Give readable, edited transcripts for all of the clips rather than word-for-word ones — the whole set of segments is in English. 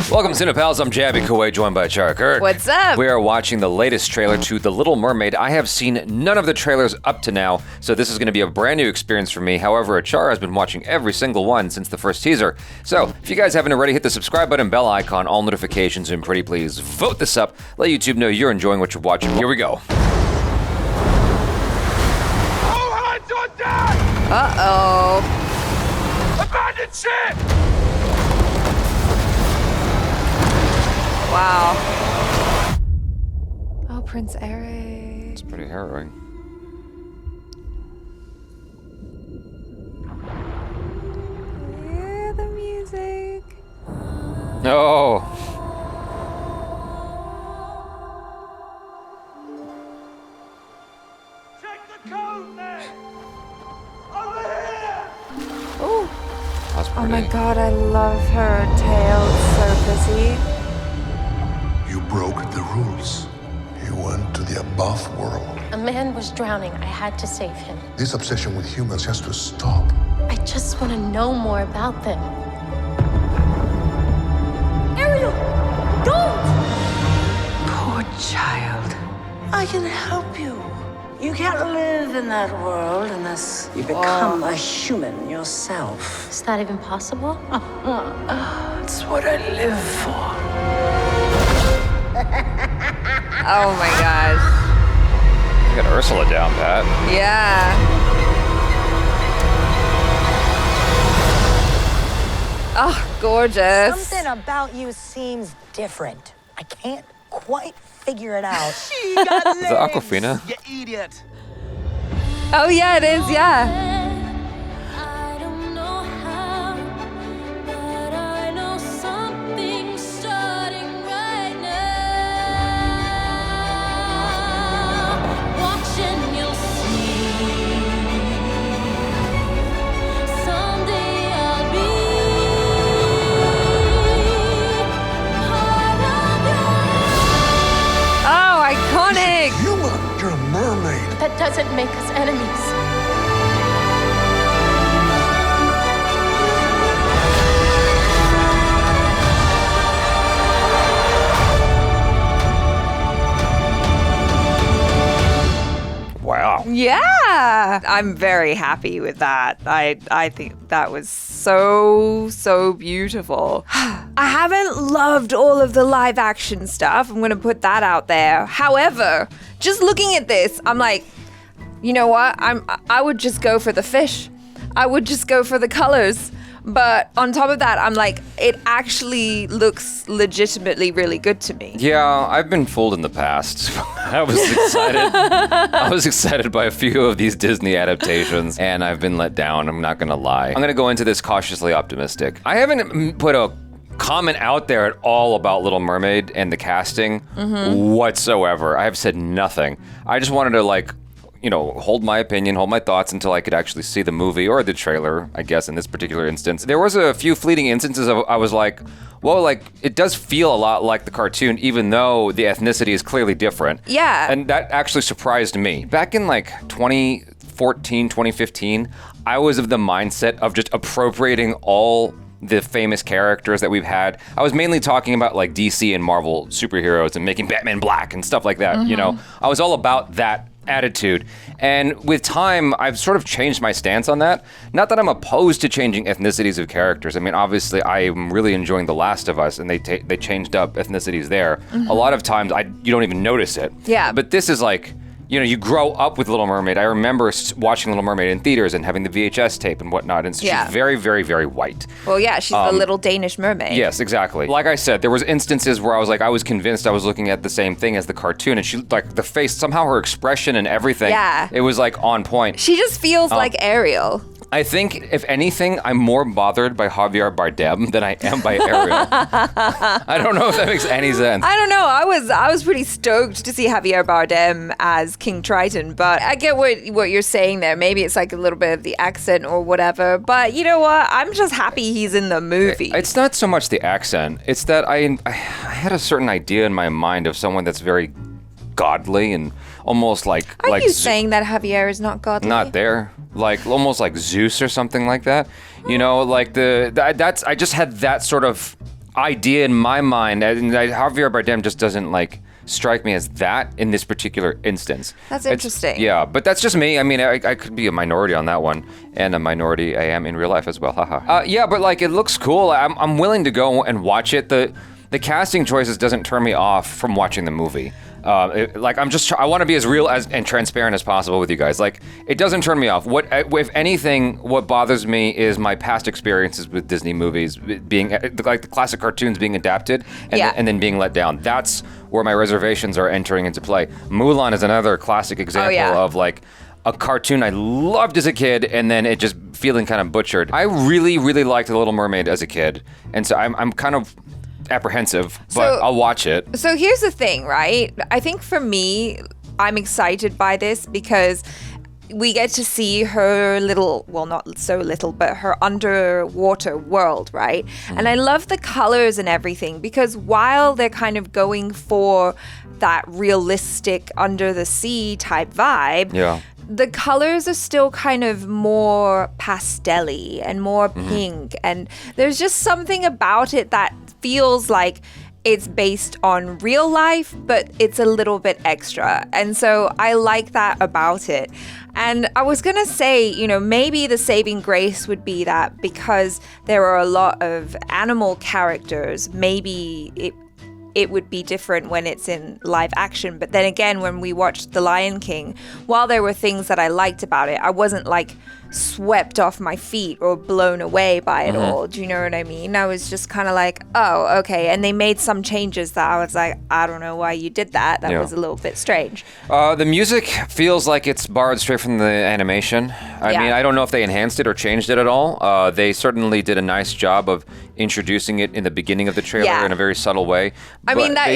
Welcome to Cinepals. I'm Jabby Kuwait, joined by Char Kirk. What's up? We are watching the latest trailer to The Little Mermaid. I have seen none of the trailers up to now, so this is going to be a brand new experience for me. However, Char has been watching every single one since the first teaser. So, if you guys haven't already, hit the subscribe button, bell icon, all notifications, and pretty please vote this up. Let YouTube know you're enjoying what you're watching. Here we go. All hands on deck! Uh-oh. Abandon ship! Wow. Oh, Prince Eric. It's pretty harrowing. Yeah, the music. No. Check the code, men! Over here! Oh. That's pretty. Oh my god, I love her tail. It's so pretty. You broke the rules. You went to the above world. A man was drowning. I had to save him. This obsession with humans has to stop. I just want to know more about them. Ariel, don't! Poor child. I can help you. You can't live in that world unless you become a human yourself. Is that even possible? That's what I live for. Oh my gosh. You got Ursula down, Pat. Yeah. Oh, gorgeous. Something about you seems different. I can't quite figure it out. She got legs! Is it Awkwafina? You idiot! Oh yeah, it is, yeah. I don't know how, but I know something's starting right now. Watching, you'll see. Someday I'll be part of Oh, iconic. Human, you're a mermaid. your... That doesn't make us enemies. Wow. Yeah. I'm very happy with that. I think that was so beautiful. I haven't loved all of the live action stuff. I'm going to put that out there. However, just looking at this, I'm like, you know what? I would just go for the fish. I would just go for the colors. But on top of that, I'm like, it actually looks legitimately really good to me. Yeah, I've been fooled in the past. I was excited. I was excited by a few of these Disney adaptations, and I've been let down. I'm not gonna lie. I'm gonna go into this cautiously optimistic. I haven't put a comment out there at all about Little Mermaid and the casting whatsoever. I have said nothing. I just wanted to hold my opinion, hold my thoughts until I could actually see the movie or the trailer, I guess, in this particular instance. There was a few fleeting instances of I was like, well, it does feel a lot like the cartoon, even though the ethnicity is clearly different. Yeah. And that actually surprised me. Back in 2014, 2015, I was of the mindset of just appropriating all the famous characters that we've had. I was mainly talking about DC and Marvel superheroes and making Batman black and stuff like that, you know? I was all about that attitude. And with time, I've sort of changed my stance on that. Not that I'm opposed to changing ethnicities of characters. I mean, obviously, I am really enjoying The Last of Us, and they changed up ethnicities there. A lot of times, you don't even notice it. Yeah. But this is you grow up with Little Mermaid. I remember watching Little Mermaid in theaters and having the VHS tape and whatnot, and so Yeah. she's very, very, very white. Well, yeah, she's the little Danish mermaid. Yes, exactly. Like I said, there was instances where I was convinced I was looking at the same thing as the cartoon, and she, the face, somehow her expression and everything, Yeah. it was on point. She just feels like Ariel. I think, if anything, I'm more bothered by Javier Bardem than I am by Ariel. I don't know if that makes any sense. I don't know. I was pretty stoked to see Javier Bardem as King Triton, but I get what you're saying there. Maybe it's like a little bit of the accent or whatever. But you know what? I'm just happy he's in the movie. It's not so much the accent. It's that I had a certain idea in my mind of someone that's very godly and almost like... Are you saying that Javier is not godly? Not there. Almost like Zeus or something like that. You know, I just had that sort of idea in my mind, and Javier Bardem just doesn't like strike me as that in this particular instance. That's interesting. Yeah, but that's just me. I mean, I could be a minority on that one, and a minority I am in real life as well. Haha. Yeah, but like it looks cool. I'm willing to go and watch it. The casting choices doesn't turn me off from watching the movie. I want to be as real and transparent as possible with you guys. Like, it doesn't turn me off. If anything, what bothers me is my past experiences with Disney movies being like the classic cartoons being adapted and then being let down. That's where my reservations are entering into play. Mulan is another classic example of like a cartoon I loved as a kid and then it just feeling kind of butchered. I really, really liked The Little Mermaid as a kid, and so I'm kind of apprehensive, but I'll watch it. So here's the thing, right? I think for me, I'm excited by this because we get to see her little, well, not so little, but her underwater world, right? And I love the colors and everything because while they're kind of going for that realistic under the sea type vibe, the colors are still kind of more pastel-y and more pink. And there's just something about it that feels like it's based on real life, but it's a little bit extra. And so I like that about it. And I was going to say, you know, maybe the saving grace would be that because there are a lot of animal characters, maybe it would be different when it's in live action. But then again, when we watched The Lion King, while there were things that I liked about it, I wasn't like swept off my feet or blown away by it all. Do you know what I mean? I was just kind of like, oh, okay. And they made some changes that I was like, I don't know why you did that. That was a little bit strange. The music feels like it's borrowed straight from the animation. I mean, I don't know if they enhanced it or changed it at all. They certainly did a nice job of introducing it in the beginning of the trailer in a very subtle way. I mean, that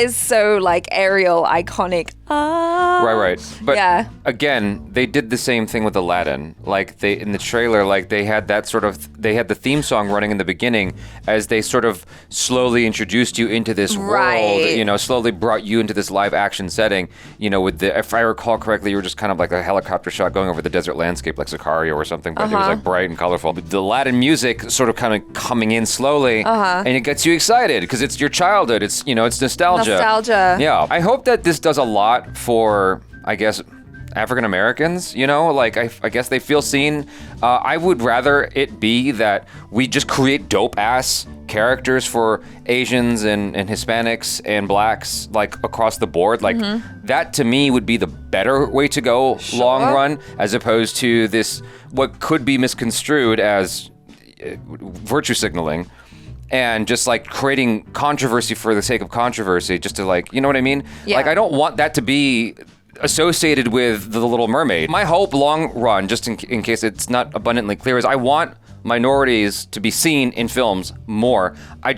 is so like Ariel iconic. Right. But again, they did the same thing with Aladdin. Like in the trailer, like they had the theme song running in the beginning as they sort of slowly introduced you into this world, you know, slowly brought you into this live action setting, you know, if I recall correctly, you were just kind of like a helicopter shot going over the desert landscape like Sicario or something, but it was like bright and colorful. The Aladdin music sort of kind of coming in slowly and it gets you excited because it's your childhood. It's, you know, it's nostalgia. Yeah. I hope that this does a lot for, I guess, African Americans, you know, like I guess they feel seen. I would rather it be that we just create dope ass characters for Asians and Hispanics and blacks, like across the board. Like that to me would be the better way to go long run, as opposed to this, what could be misconstrued as virtue signaling. And just like creating controversy for the sake of controversy, just to like, you know what I mean? Like I don't want that to be associated with The Little Mermaid. My hope long run, just in case it's not abundantly clear, is I want minorities to be seen in films more. I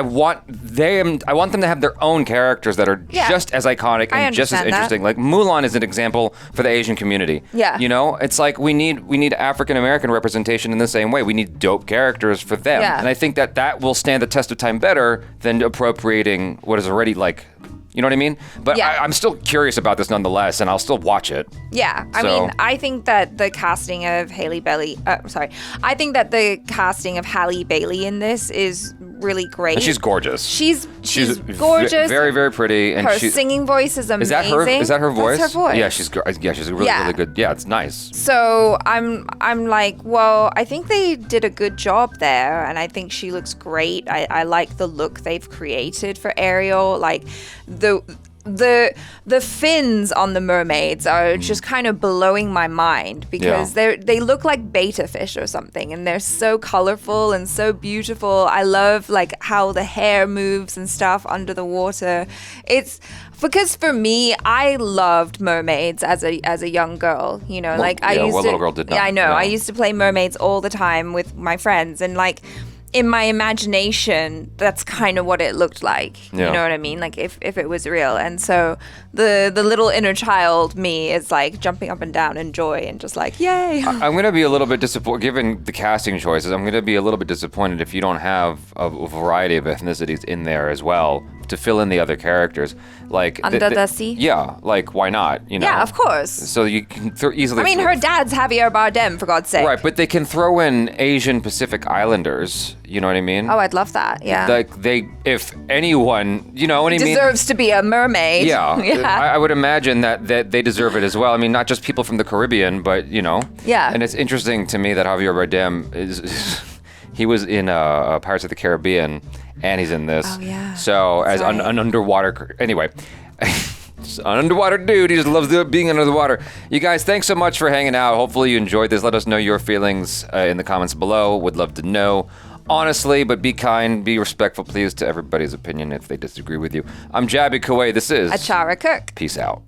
want them to have their own characters that are just as iconic and just as interesting. Like Mulan is an example for the Asian community. Yeah. You know, it's like we need African American representation in the same way. We need dope characters for them. Yeah. And I think that will stand the test of time better than appropriating what is already like, you know what I mean? But I'm still curious about this nonetheless, and I'll still watch it. Yeah, I mean, I think that the casting of Halle Bailey, I think that the casting of Halle Bailey in this is really great. And she's gorgeous. She's gorgeous. Very, very pretty. And her singing voice is amazing. Is that her voice? That's her voice. Yeah, she's really good. Yeah, it's nice. So I'm like, well, I think they did a good job there, and I think she looks great. I like the look they've created for Ariel. Like the fins on the mermaids are just kind of blowing my mind because they look like betta fish or something, and they're so colorful and so beautiful. I love like how the hair moves and stuff under the water. It's because for me, I loved mermaids as a young girl. You know, what little girl did not? Yeah, I know. Yeah. I used to play mermaids all the time with my friends, and like, in my imagination, that's kind of what it looked like. Yeah. You know what I mean? Like if it was real. And so the little inner child me is like jumping up and down in joy and just like, yay. I'm going to be a little bit disappointed, given the casting choices, I'm going to be a little bit disappointed if you don't have a variety of ethnicities in there as well to fill in the other characters. Like Under the sea? Yeah, like why not? You know? Yeah, of course. So you can easily. I mean, her dad's Javier Bardem, for God's sake. Right, but they can throw in Asian Pacific Islanders. You know what I mean? Oh, I'd love that. Yeah. Like if anyone, you know what I mean? Deserves to be a mermaid. Yeah, Yeah. I would imagine that they deserve it as well. I mean, not just people from the Caribbean, but you know. Yeah. And it's interesting to me that Javier Bardem is. He was in Pirates of the Caribbean, and he's in this. Oh, yeah. So as That's an underwater, anyway, just an underwater dude. He just loves being under the water. You guys, thanks so much for hanging out. Hopefully you enjoyed this. Let us know your feelings in the comments below. Would love to know. Honestly, but be kind, be respectful, please, to everybody's opinion if they disagree with you. I'm Jabby Kuwait. This is Achara Cook. Peace out.